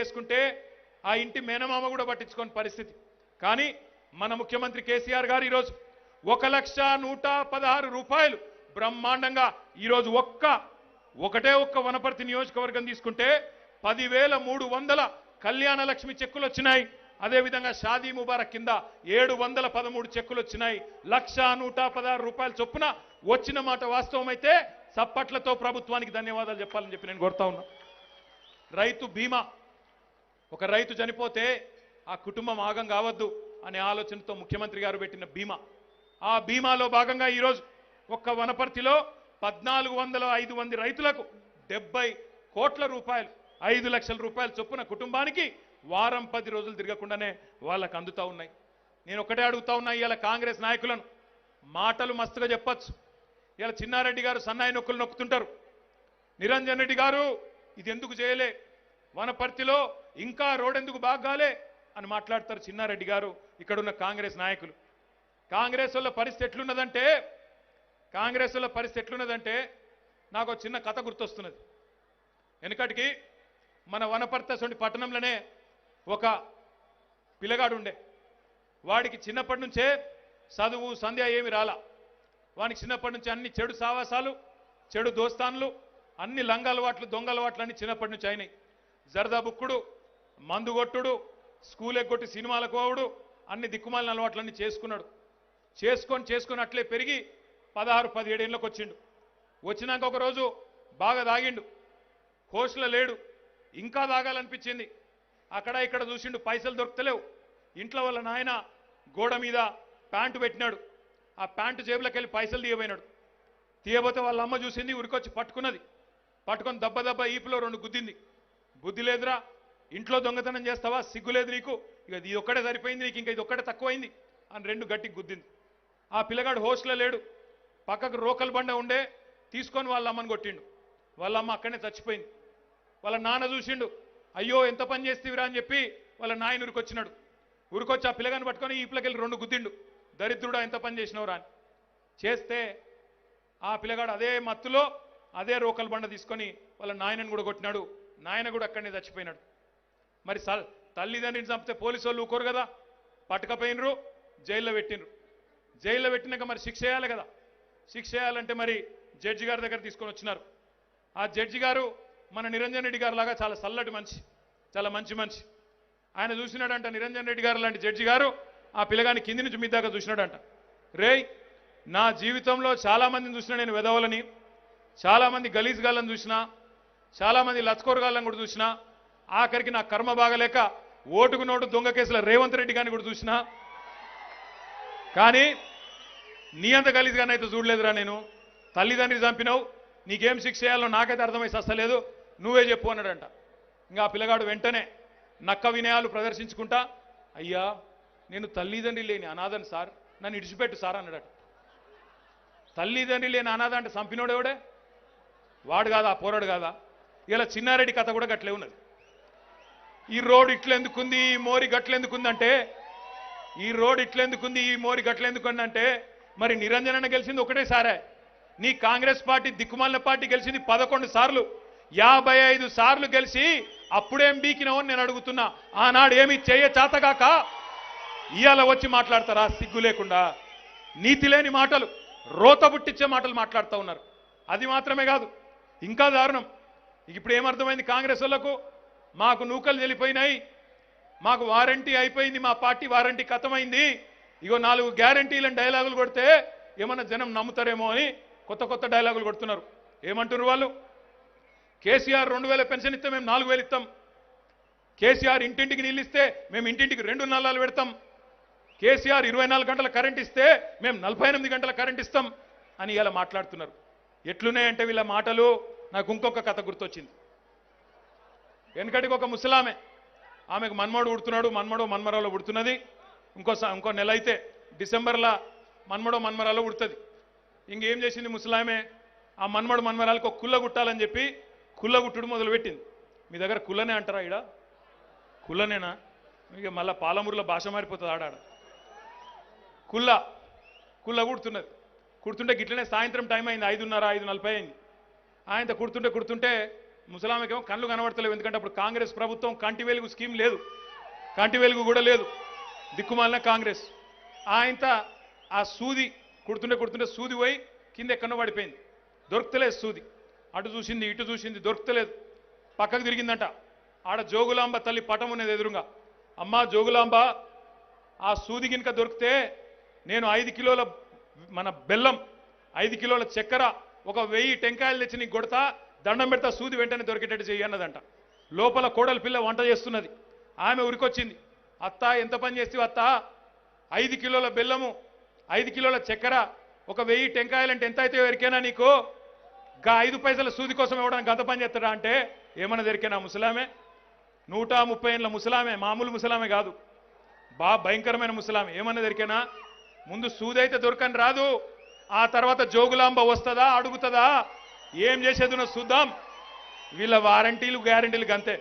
చేసుకుంటే ఆ ఇంటి మేనమామ కూడా పట్టించుకోని పరిస్థితి. కానీ మన ముఖ్యమంత్రి కేసీఆర్ గారు ఈరోజు 1,116 రూపాయలు బ్రహ్మాండంగా ఈరోజు ఒకటే ఒక్క వనపర్తి నియోజకవర్గం తీసుకుంటే 10,300 కళ్యాణ లక్ష్మి చెక్కులు వచ్చినాయి. అదేవిధంగా షాదీ ముబారక్ కింద 713 చెక్కులు వచ్చినాయి. 1,116 రూపాయల చొప్పున వచ్చిన మాట వాస్తవమైతే చప్పట్లతో ప్రభుత్వానికి ధన్యవాదాలు చెప్పాలని చెప్పి నేను కోరుతా ఉన్నా. రైతు బీమా, ఒక రైతు చనిపోతే ఆ కుటుంబం ఆగం కావద్దు అనే ఆలోచనతో ముఖ్యమంత్రి గారు పెట్టిన బీమా, ఆ బీమాలో భాగంగా ఈరోజు ఒక్క వనపర్తిలో 1,405 మంది రైతులకు 70 కోట్ల రూపాయలు 5 లక్షల రూపాయల చొప్పున కుటుంబానికి వారం 10 రోజులు తిరగకుండానే వాళ్ళకు అందుతా ఉన్నాయి. నేను ఒకటే అడుగుతా ఉన్నా, ఇవాళ కాంగ్రెస్ నాయకులను మాటలు మస్తుగా చెప్పచ్చు. ఇవాళ చిన్నారెడ్డి గారు సన్నాయి నొక్కులు నొక్కుతుంటారు, నిరంజన్ రెడ్డి గారు ఇది ఎందుకు చేయలే, వనపర్తిలో ఇంకా రోడ్ ఎందుకు బాగాలే అని మాట్లాడతారు చిన్నారెడ్డి గారు. ఇక్కడున్న కాంగ్రెస్ నాయకులు, కాంగ్రెస్ వాళ్ళ పరిస్థితి ఎట్లున్నదంటే నాకు చిన్న కథ గుర్తొస్తున్నది. వెనకటికి మన వనపర్తి పట్టణంలోనే ఒక పిల్లగాడు ఉండే. వాడికి చిన్నప్పటి నుంచే చదువు సంధ్య ఏమి రాలా. వానికి చిన్నప్పటి నుంచి అన్ని చెడు సావాసాలు, చెడు దోస్తాన్లు, అన్ని లంగ అలవాట్లు, దొంగ అలవాట్లు అన్ని చిన్నప్పటి నుంచి అయినాయి. జరదా బుక్కుడు, మందు కొట్టుడు, స్కూల్ ఎగ్గొట్టి సినిమాలకు పోవుడు, అన్ని దిక్కుమాలిన అలవాట్లన్నీ చేసుకొని అట్లే పెరిగి 16-17 ఏళ్ళకి వచ్చిండు. వచ్చినాక ఒకరోజు బాగా తాగిండు, హోస్లో లేడు, ఇంకా తాగాలనిపించింది. అక్కడ ఇక్కడ చూసిండు, పైసలు దొరుకుతలేవు. ఇంట్లో వాళ్ళ నాయన గోడ మీద ప్యాంటు పెట్టినాడు. ఆ ప్యాంటు జేబులోకి వెళ్ళి పైసలు తీయబోతే వాళ్ళ అమ్మ చూసింది, ఉరికొచ్చి పట్టుకొని దెబ్బ ఈపులో 2 గుద్దింది. బుద్ధి లేదురా, ఇంట్లో దొంగతనం చేస్తావా, సిగ్గులేదు నీకు, ఇక ఇది ఒక్కడే సరిపోయింది నీకు, ఇంకా ఇది ఒక్కడే తక్కువైంది అని 2 గట్టికి గుద్దింది. ఆ పిల్లగాడు హోస్ట్లో లేడు, పక్కకు రోకల్ బండ ఉండే, తీసుకొని వాళ్ళ అమ్మని కొట్టిండు. వాళ్ళ అమ్మ అక్కడనే చచ్చిపోయింది. వాళ్ళ నాన్న చూసిండు, అయ్యో ఎంత పని చేస్తేవిరా అని చెప్పి వాళ్ళ నాయన ఉరికొచ్చినాడు. ఉరికొచ్చి ఆ పిల్లగాని పట్టుకొని ఈపులోకి వెళ్ళి 2 గుద్దిండు. దరిద్రుడా ఎంత పని చేసినవురా అని. చేస్తే ఆ పిల్లగాడు అదే మత్తులో అదే రోకల్ బండ తీసుకొని వాళ్ళ నాయనని కూడా కొట్టినాడు. నాయన కూడా అక్కడనే చచ్చిపోయినాడు. మరి తల్లిదండ్రిని చంపితే పోలీసు వాళ్ళు ఊకోరు కదా, పట్టుకపోయినరు, జైల్లో పెట్టినరు. జైల్లో పెట్టినాక మరి శిక్ష చేయాలి కదా. శిక్ష చేయాలంటే మరి జడ్జి గారి దగ్గర తీసుకొని వచ్చినారు. ఆ జడ్జి గారు మన నిరంజన్ రెడ్డి గారు లాగా చాలా చల్లటి మనిషి, చాలా మంచి మనిషి. ఆయన చూసినాడంట, నిరంజన్ రెడ్డి గారు లాంటి జడ్జి గారు ఆ పిల్లగాని కింది నుంచి మీద దాకా చూసినాడంట. రేయ్, నా జీవితంలో చాలామందిని చూసినా నేను వెదవలని, చాలామంది గలీజ్ గాళ్ళని చూసినా, చాలామంది లచ్కోరగాళ్ళని కూడా చూసినా, ఆఖరికి నా కర్మ బాగలేక ఓటుకు నోటు దొంగ కేసుల రేవంత్ రెడ్డి గారిని కూడా చూసినా, కానీ నీ అంత గలీజ్గానే అయితే చూడలేదురా నేను. తల్లిదండ్రి చంపినావు, నీకేం శిక్ష చేయాలో నాకైతే అర్థమై సస్తలేదు, నువ్వే చెప్పు అన్నాడంట. ఇంకా ఆ పిల్లగాడు వెంటనే నక్క వినయాలు ప్రదర్శించుకుంటా, అయ్యా నేను తల్లిదండ్రి లేని అనాథని సార్, నన్ను ఇడిచిపెట్టు సార్ అన్నాడట. తల్లిదండ్రి లేని అనాథ అంటే చంపినోడు ఎవడే? వాడు కాదా, పోరాడు కాదా? ఇలా చిన్నారెడ్డి కథ కూడా గట్లే ఉన్నది. ఈ రోడ్ ఇట్లెందుకుంది, ఈ మోరి గట్లెందుకుందంటే, ఈ రోడ్ ఇట్లెందుకుంది, ఈ మోరి గట్లెందుకుందంటే, మరి నిరంజనన్న గెలిచింది ఒకటేసారే. నీ కాంగ్రెస్ పార్టీ దిక్కుమాలిన పార్టీ గెలిచింది 11 సార్లు, 55 సార్లు గెలిచి అప్పుడేం బీకినావని నేను అడుగుతున్నా. ఆనాడు ఏమి చేయ చాతగాక ఇవాళ వచ్చి మాట్లాడతారా సిగ్గు లేకుండా? నీతి లేని మాటలు, రోత పుట్టించే మాటలు మాట్లాడుతూ ఉన్నారు. అది మాత్రమే కాదు, ఇంకా దారుణం. ఇప్పుడు ఏమర్థమైంది కాంగ్రెస్ వాళ్ళకు? మాకు నూకలు వెళ్ళిపోయినాయి, మాకు వారంటీ అయిపోయింది, మా పార్టీ వారంటీ ఖతమైంది, ఇగో 4 గ్యారంటీలను డైలాగులు కొడితే ఏమన్నా జనం నమ్ముతారేమో అని కొత్త డైలాగులు కొడుతున్నారు. ఏమంటున్నారు వాళ్ళు? కేసీఆర్ 2000 పెన్షన్ ఇస్తే మేము 4000 ఇస్తాం, కేసీఆర్ ఇంటింటికి నీళ్ళు ఇస్తే మేము ఇంటింటికి 2 నల్లాలు పెడతాం, కేసీఆర్ 24 గంటల కరెంట్ ఇస్తే మేము 48 గంటల కరెంట్ ఇస్తాం అని ఇలా మాట్లాడుతున్నారు. ఎట్లున్నాయంటే వీళ్ళ మాటలు నాకు ఇంకొక కథ గుర్తొచ్చింది. వెనకటికి ఒక ముసలామె, ఆమెకు మన్మడు ఉడుతున్నాడు, మన్మరాలో ఉడుతున్నది. ఇంకో నెల అయితే డిసెంబర్లో మన్మరాలో ఉడుతుంది. ఇంకేం చేసింది ముసలామె? ఆ మన్మరాలకు ఒక కుల్ల గుట్టాలని చెప్పి కుల్ల గుట్టుడు మొదలుపెట్టింది. మీ దగ్గర కుల్లనే అంటారా? ఈడ కుల్లనేనా? ఇక మళ్ళీ పాలమూరులో భాష మారిపోతుంది. ఆడాడ కుల్ల కుడుతుంటే గిట్లనే సాయంత్రం టైం అయింది, 5:30, 5:40 అయింది. ఆయన కుడుతుంటే ముసలామెకేమో కళ్ళు కనబడతలేవు, ఎందుకంటే అప్పుడు కాంగ్రెస్ ప్రభుత్వం కంటి వెలుగు స్కీమ్ లేదు, కంటి వెలుగు కూడా లేదు, దిక్కుమాలిన కాంగ్రెస్. ఆయనత ఆ సూది కుడుతుంటే సూది పోయి కింద ఎక్కడో పడిపోయింది, దొరుకుతలేదు సూది. అటు చూసింది ఇటు చూసింది దొరుకుతలేదు, పక్కకు తిరిగిందంట. ఆడ జోగులాంబ తల్లి పటం ఉన్నది ఎదురుగా. అమ్మా జోగులాంబ, ఆ సూది గినక దొరికితే నేను 5 కిలోల మన బెల్లం, 5 కిలోల చక్కెర, ఒక 1000 టెంకాయలు తెచ్చి నీకు కొడతా, దండం పెడతా, సూది వెంటనే దొరికేటట్టు చెయ్యి అన్నదంట. లోపల కోడలి పిల్ల వంట చేస్తున్నది. ఆమె ఉరికొచ్చింది, అత్త ఎంత పని చేస్తే అత్త, 5 కిలోల బెల్లము, 5 కిలోల చక్కెర, ఒక 1000 టెంకాయలంటే ఎంత అయితే ఎరికేనా నీకు, గా 5 పైసల సూది కోసం ఇవ్వడానికి అంత పని చేస్తాడా అంటే ఏమన్నా దొరికేనా ముసలామే? 130 ఏళ్ళ ముసలామే, మామూలు ముసలామే కాదు, భయంకరమైన ముసలామే. ఏమన్నా దొరికేనా? ముందు సూది అయితే దొరకని రాదు, ఆ తర్వాత జోగులాంబ వస్తుందా అడుగుతుందా, ఏం చేసేదినో చూద్దాం. వీళ్ళ వారంటీలు గ్యారంటీలు అంతే.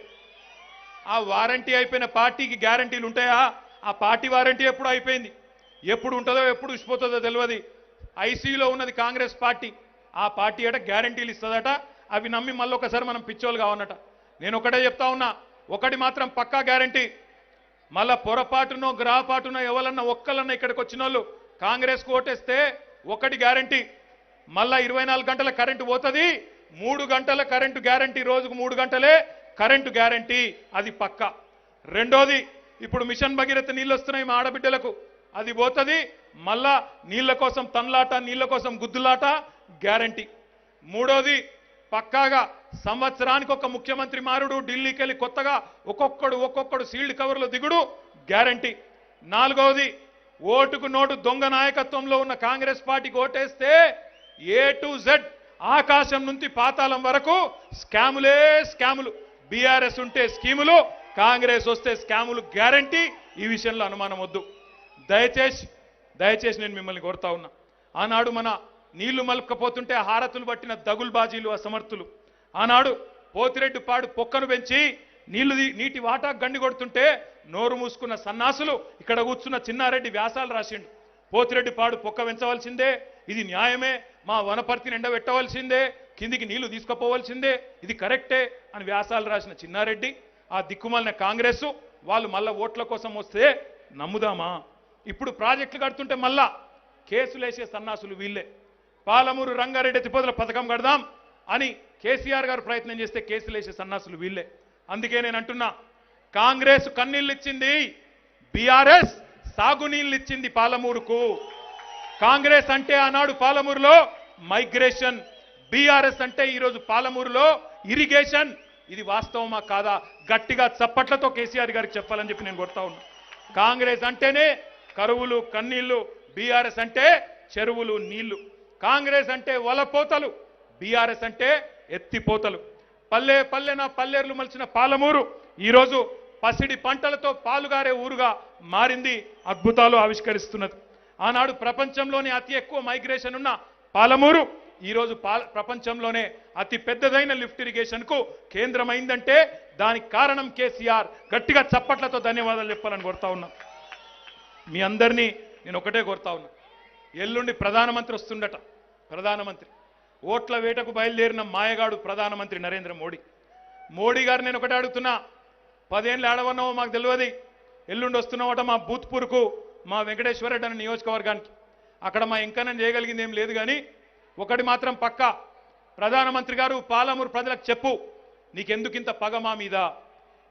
ఆ వారంటీ అయిపోయిన పార్టీకి గ్యారంటీలు ఉంటాయా? ఆ పార్టీ వారంటీ ఎప్పుడు అయిపోయింది, ఎప్పుడు ఉంటుందో ఎప్పుడు ఇచ్చిపోతుందో తెలియదు. ఐసీయూలో ఉన్నది కాంగ్రెస్ పార్టీ, ఆ పార్టీ అట గ్యారంటీలు ఇస్తుందట, అవి నమ్మి మళ్ళీ ఒకసారి మనం పిచ్చోళ్ళు కావన్నట. నేను ఒకటే చెప్తా ఉన్నా, ఒకటి మాత్రం పక్కా గ్యారంటీ, మళ్ళా పొరపాటునో గ్రహపాటునో ఎవరన్నా ఒక్కలన్నా ఇక్కడికి వచ్చిన వాళ్ళు కాంగ్రెస్కు ఓటేస్తే ఒకటి గ్యారంటీ, మళ్ళా 24 గంటల కరెంటు పోతుంది, 3 గంటల కరెంటు గ్యారంటీ, రోజుకు 3 గంటలే కరెంటు గ్యారంటీ, అది పక్క. రెండోది, ఇప్పుడు మిషన్ భగీరథ నీళ్ళు వస్తున్నాయి మా ఆడబిడ్డలకు, అది పోతుంది, మళ్ళా నీళ్ల కోసం తన్లాట, నీళ్ల కోసం గుద్దులాట, గ్యారంటీ. మూడోది, పక్కాగా సంవత్సరానికి ఒక ముఖ్యమంత్రి మారుడు, ఢిల్లీకి వెళ్ళి కొత్తగా ఒక్కొక్కడు సీల్డ్ కవర్లో దిగుడు, గ్యారంటీ. నాలుగవది, ఓటుకు నోటు దొంగ నాయకత్వంలో ఉన్న కాంగ్రెస్ పార్టీకి ఓటేస్తే A to Z ఆకాశం నుంచి పాతాళం వరకు స్కాములే స్కాములు. బీఆర్ఎస్ ఉంటే స్కీములు, కాంగ్రెస్ వస్తే స్కాములు, గ్యారంటీ. ఈ విషయంలో అనుమానం వద్దు. దయచేసి నేను మిమ్మల్ని కోరుతా ఉన్నా, ఆనాడు మన నీళ్లు మలుపుకపోతుంటే హారతులు పట్టిన దగుల్బాజీలు అసమర్థులు, ఆనాడు పోతిరెడ్డి పాడు పొక్కను పెంచి నీటి వాటా గండి కొడుతుంటే నోరు మూసుకున్న సన్నాసులు ఇక్కడ కూర్చున్న చిన్నారెడ్డి వ్యాసాలు రాసిండు. పోతిరెడ్డి పాడు పొక్క పెంచవలసిందే, ఇది న్యాయమే, మా వనపర్తిని ఎండబెట్టవలసిందే, కిందికి నీళ్లు తీసుకుపోవలసిందే, ఇది కరెక్టే అని వ్యాసాలు రాసిన చిన్నారెడ్డి, ఆ దిక్కుమాలిన కాంగ్రెస్ వాళ్ళు మళ్ళా ఓట్ల కోసం వస్తే నమ్ముదామా? ఇప్పుడు ప్రాజెక్టులు కడుతుంటే మళ్ళా కేసులేసే సన్నాసులు వీళ్ళే. పాలమూరు రంగారెడ్డి ఎత్తిపోతల పథకం కడదాం అని కేసీఆర్ గారు ప్రయత్నం చేస్తే కేసులేసే సన్నాసులు వీళ్ళే. అందుకే నేను అంటున్నా, కాంగ్రెస్ కన్నీళ్ళు ఇచ్చింది, బీఆర్ఎస్ సాగునీళ్ళు ఇచ్చింది పాలమూరుకు. కాంగ్రెస్ అంటే ఆనాడు పాలమూరులో మైగ్రేషన్, బీఆర్ఎస్ అంటే ఈరోజు పాలమూరులో ఇరిగేషన్. ఇది వాస్తవమా కాదా గట్టిగా చప్పట్లతో కేసీఆర్ గారికి చెప్పాలని చెప్పి నేను కోరుతా ఉన్నా. కాంగ్రెస్ అంటేనే కరువులు కన్నీళ్లు, బీఆర్ఎస్ అంటే చెరువులు నీళ్లు. కాంగ్రెస్ అంటే వలపోతలు, బీఆర్ఎస్ అంటే ఎత్తిపోతలు. పల్లె పల్లెన పల్లెర్లు మలిచిన పాలమూరు ఈరోజు పసిడి పంటలతో పాలుగారే ఊరుగా మారింది, అద్భుతాలు ఆవిష్కరిస్తున్నది. ఆనాడు ప్రపంచంలోనే అతి ఎక్కువ మైగ్రేషన్ ఉన్న పాలమూరు ఈరోజు ప్రపంచంలోనే అతి పెద్దదైన లిఫ్ట్ ఇరిగేషన్కు కేంద్రమైందంటే దానికి కారణం కేసీఆర్. గట్టిగా చప్పట్లతో ధన్యవాదాలు చెప్పాలని కోరుతా ఉన్నా. మీ అందరినీ నేను ఒకటే కోరుతా ఉన్నా, ఎల్లుండి ప్రధానమంత్రి వస్తుండట. ప్రధానమంత్రి ఓట్ల వేటకు బయలుదేరిన మాయగాడు ప్రధానమంత్రి నరేంద్ర మోడీ గారు నేను ఒకటే అడుగుతున్నా, 10 ఏళ్ళు ఆడవన్నావో మాకు తెలియదు, ఎల్లుండి వస్తున్నావట మా బూత్పూర్కు, మా వెంకటేశ్వరరెడ్డి అనే నియోజకవర్గానికి. అక్కడ మా ఇంకనం చేయగలిగింది ఏం లేదు, కానీ ఒకటి మాత్రం పక్కా, ప్రధానమంత్రి గారు పాలమూరు ప్రజలకు చెప్పు, నీకెందుకు ఇంత పగ మా మీద?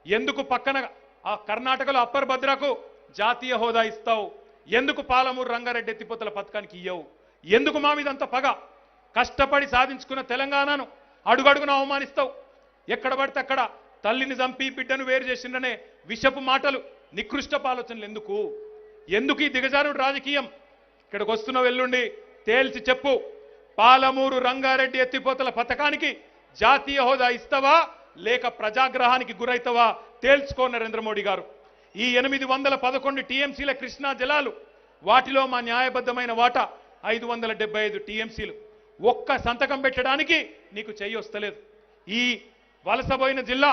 ఎందుకు పక్కన ఆ కర్ణాటకలో అప్పర్ భద్రకు జాతీయ హోదా ఇస్తావు? ఎందుకు పాలమూరు రంగారెడ్డి ఎత్తిపోతల పథకానికి ఇయ్యవు? ఎందుకు మా మీద అంత పగ? కష్టపడి సాధించుకున్న తెలంగాణను అడుగడుగున అవమానిస్తావు. ఎక్కడ పడితే అక్కడ తల్లిని చంపి బిడ్డను వేరు చేసిందనే విషపు మాటలు, నికృష్టపు ఆలోచనలు ఎందుకు ఈ దిగజారుడు రాజకీయం? ఇక్కడికి వస్తున్న వెల్లుండి తేల్చి చెప్పు, పాలమూరు రంగారెడ్డి ఎత్తిపోతల పథకానికి జాతీయ హోదా ఇస్తావా లేక ప్రజాగ్రహానికి గురైతావా? తేల్చుకో నరేంద్ర మోడీ గారు. ఈ 811 టీఎంసీల కృష్ణా జలాలు, వాటిలో మా న్యాయబద్ధమైన వాటా 575 టీఎంసీలు. ఒక్క సంతకం పెట్టడానికి నీకు చెయ్యి వస్తలేదు. ఈ వలసపోయిన జిల్లా,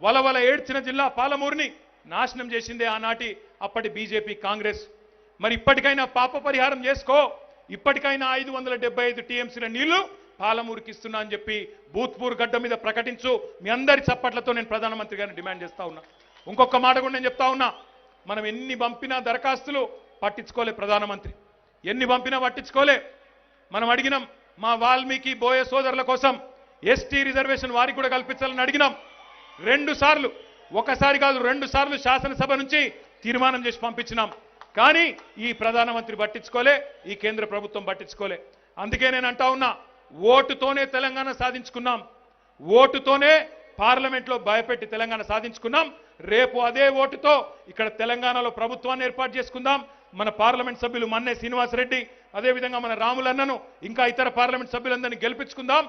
వలవల ఏడ్చిన జిల్లా పాలమూరుని నాశనం చేసిందే ఆనాటి అప్పటి బీజేపీ కాంగ్రెస్. మరి ఇప్పటికైనా పాప పరిహారం చేసుకో, ఇప్పటికైనా 575 టీఎంసీల నీళ్లు పాలమూరుకి ఇస్తున్నా అని చెప్పి భూత్పూర్ గడ్డ మీద ప్రకటించు. మీ అందరి చప్పట్లతో నేను ప్రధానమంత్రి గారిని డిమాండ్ చేస్తా ఉన్నా. ఇంకొక మాట కూడా నేను చెప్తా ఉన్నా, మనం ఎన్ని పంపినా దరఖాస్తులు పట్టించుకోలే ప్రధానమంత్రి, ఎన్ని పంపినా పట్టించుకోలే. మనం అడిగినాం మా వాల్మీకి బోయ సోదరుల కోసం ఎస్టీ రిజర్వేషన్ వారికి కూడా కల్పించాలని అడిగినాం 2 సార్లు, ఒకసారి కాదు 2 సార్లు శాసనసభ నుంచి తీర్మానం చేసి పంపించినాం. కానీ ఈ ప్రధానమంత్రి పట్టించుకోలే, ఈ కేంద్ర ప్రభుత్వం పట్టించుకోలే. అందుకే నేను అంటా ఉన్నా, ఓటుతోనే తెలంగాణ సాధించుకున్నాం, ఓటుతోనే పార్లమెంట్లో భయపెట్టి తెలంగాణ సాధించుకున్నాం. రేపు అదే ఓటుతో ఇక్కడ తెలంగాణలో ప్రభుత్వాన్ని ఏర్పాటు చేసుకుందాం. మన పార్లమెంట్ సభ్యులు మన్నే శ్రీనివాసరెడ్డి, అదేవిధంగా మన రాములన్నను, ఇంకా ఇతర పార్లమెంట్ సభ్యులందరినీ గెలిపించుకుందాం.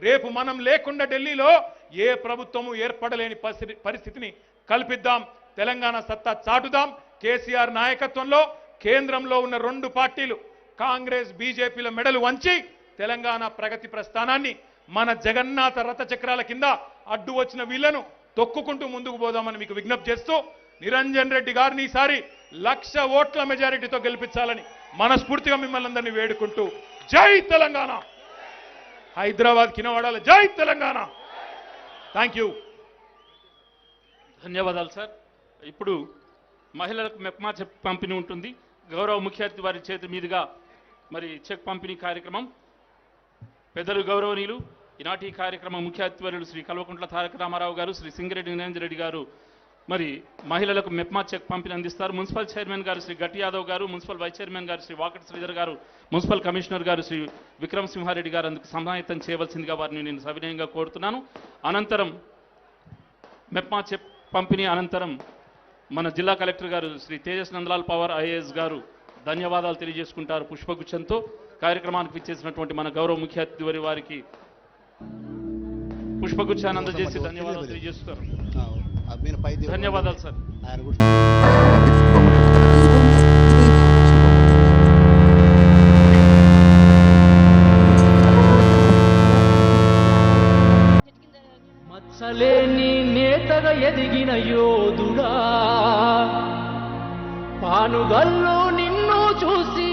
రేపు మనం లేకుండా ఢిల్లీలో ఏ ప్రభుత్వము ఏర్పడలేని పరిస్థితిని కల్పిద్దాం. తెలంగాణ సత్తా చాటుదాం. కేసీఆర్ నాయకత్వంలో కేంద్రంలో ఉన్న 2 పార్టీలు కాంగ్రెస్ బీజేపీల మెడలు వంచి తెలంగాణ ప్రగతి ప్రస్థానాన్ని మన జగన్నాథ రథ చక్రాల కింద అడ్డు వచ్చిన వీళ్లను తొక్కుకుంటూ ముందుకు పోదామని మీకు విజ్ఞప్తి చేస్తూ, నిరంజన్ రెడ్డి గారిని ఈసారి 1,00,000 ఓట్ల మెజారిటీతో గెలిపించాలని మనస్ఫూర్తిగా మిమ్మల్ని అందరినీ వేడుకుంటూ, జై తెలంగాణ, హైదరాబాద్ కినవాడాల జై తెలంగాణ. Thank you. ధన్యవాదాలు సార్. ఇప్పుడు మహిళలకు మెప్మా చెక్ పంపిణీ ఉంటుంది. గౌరవ ముఖ్య అతిథి వారి చేతి మీదుగా మరి చెక్ పంపిణీ కార్యక్రమం. పెద్దలు గౌరవనీయులు ఈనాటి కార్యక్రమం ముఖ్య అతిథి శ్రీ కల్వకుంట్ల తారక రామారావు గారు, శ్రీ సింగిరెడ్డి నిరంజన్ రెడ్డి గారు మరి మహిళలకు మెప్మా చెక్ పంపిణీ అందిస్తారు. మున్సిపల్ చైర్మన్ గారు శ్రీ గట్టి యాదవ్ గారు, మున్సిపల్ వైస్ చైర్మన్ గారు శ్రీ వాకటి శ్రీధర్ గారు, మున్సిపల్ కమిషనర్ గారు శ్రీ విక్రమ్ సింహారెడ్డి గారు అందుకు సమాయత్తం చేయవలసిందిగా వారిని నేను సవినయంగా కోరుతున్నాను. అనంతరం మెప్మా చెక్ పంపిణీ అనంతరం మన జిల్లా కలెక్టర్ గారు శ్రీ తేజస్ నందలాల్ పవార్ ఐఏఎస్ గారు ధన్యవాదాలు తెలియజేసుకుంటారు పుష్పగుచ్చంతో. కార్యక్రమానికి ఇచ్చేసినటువంటి మన గౌరవ ముఖ్య అతిథి వారికి పుష్పగుచ్చాన్ని అందజేసి ధన్యవాదాలు తెలియజేస్తారు. ధన్యవాదాలు సార్. మచ్చలేని నేతగా ఎదిగిన యోధుడా, పానుగల్లు నిన్ను చూసి